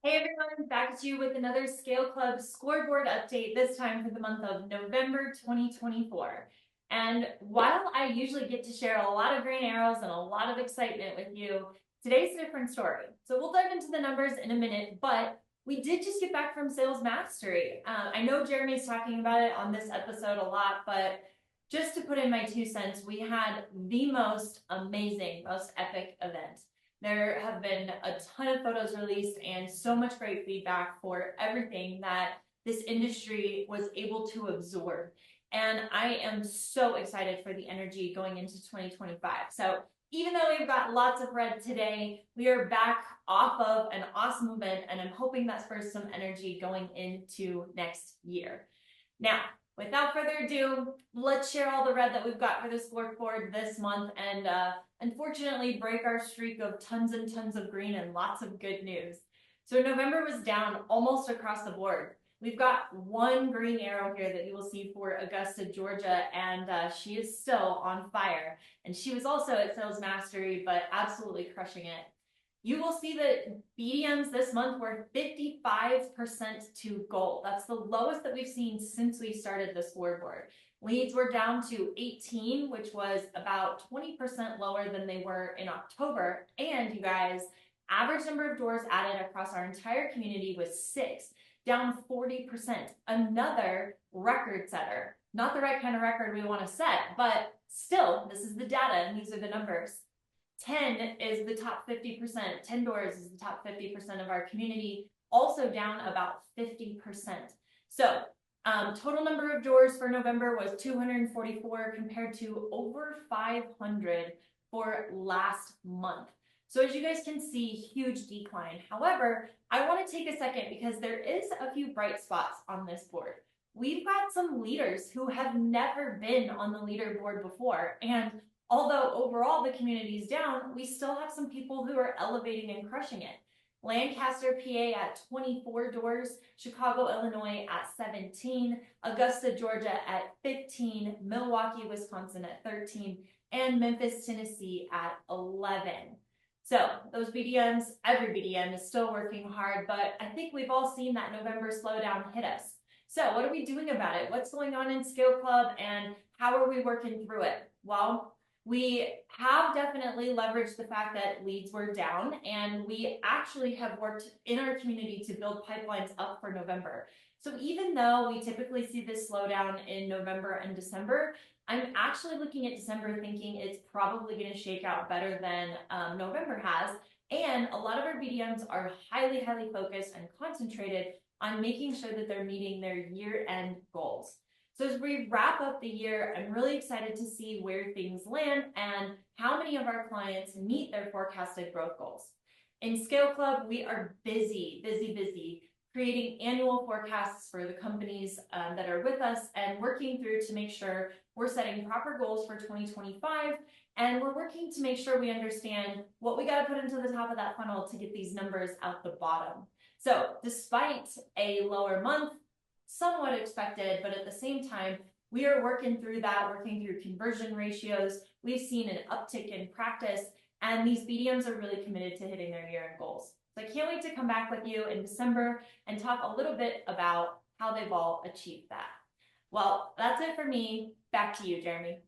Hey everyone, back at you with another Scale Club scoreboard update, this time for the month of November 2024. And while I usually get to share a lot of green arrows and a lot of excitement with you, today's a different story. So we'll dive into the numbers in a minute, but we did just get back from Sales Mastery. I know Jeremy's talking about it on this episode a lot, but just to put in my 2 cents, we had the most amazing, most epic event. There have been a ton of photos released and so much great feedback for everything that this industry was able to absorb. And I am so excited for the energy going into 2025. So even though we've got lots of red today, we are back off of an awesome event, and I'm hoping that spurs some energy going into next year. Now, without further ado, let's share all the red that we've got for the scoreboard this month and unfortunately break our streak of tons and tons of green and lots of good news. So November was down almost across the board. We've got one green arrow here that you will see for Augusta, Georgia, and she is still on fire. And she was also at Sales Mastery, but absolutely crushing it. You will see that BDMs this month were 55% to gold. That's the lowest that we've seen since we started the scoreboard. Leads were down to 18, which was about 20% lower than they were in October. And you guys, average number of doors added across our entire community was 6, down 40%. Another record setter. Not the right kind of record we want to set, but still, this is the data and these are the numbers. 10 is the top 50%. 10 doors is the top 50% of our community, also down about 50%. So total number of doors for November was 244 compared to over 500 for last month. So as you guys can see, huge decline. However, I want to take a second because there is a few bright spots on this board. We've got some leaders who have never been on the leaderboard before, and although overall the community is down, we still have some people who are elevating and crushing it. Lancaster, PA at 24 doors, Chicago, Illinois at 17, Augusta, Georgia at 15, Milwaukee, Wisconsin at 13, and Memphis, Tennessee at 11. So those BDMs, every BDM is still working hard, but I think we've all seen that November slowdown hit us. So what are we doing about it? What's going on in Scale Club and how are we working through it? Well, we have definitely leveraged the fact that leads were down, and we actually have worked in our community to build pipelines up for November. So even though we typically see this slowdown in November and December, I'm actually looking at December thinking it's probably going to shake out better than November has. And a lot of our BDMs are highly, highly focused and concentrated on making sure that they're meeting their year-end goals. So as we wrap up the year, I'm really excited to see where things land and how many of our clients meet their forecasted growth goals. In Scale Club, we are busy creating annual forecasts for the companies that are with us and working through to make sure we're setting proper goals for 2025. And we're working to make sure we understand what we got to put into the top of that funnel to get these numbers out the bottom. So despite a lower month, somewhat expected, but at the same time, we are working through that, working through conversion ratios. We've seen an uptick in practice, and these BDMs are really committed to hitting their year-end goals. So I can't wait to come back with you in December and talk a little bit about how they've all achieved that. Well, that's it for me. Back to you, Jeremy.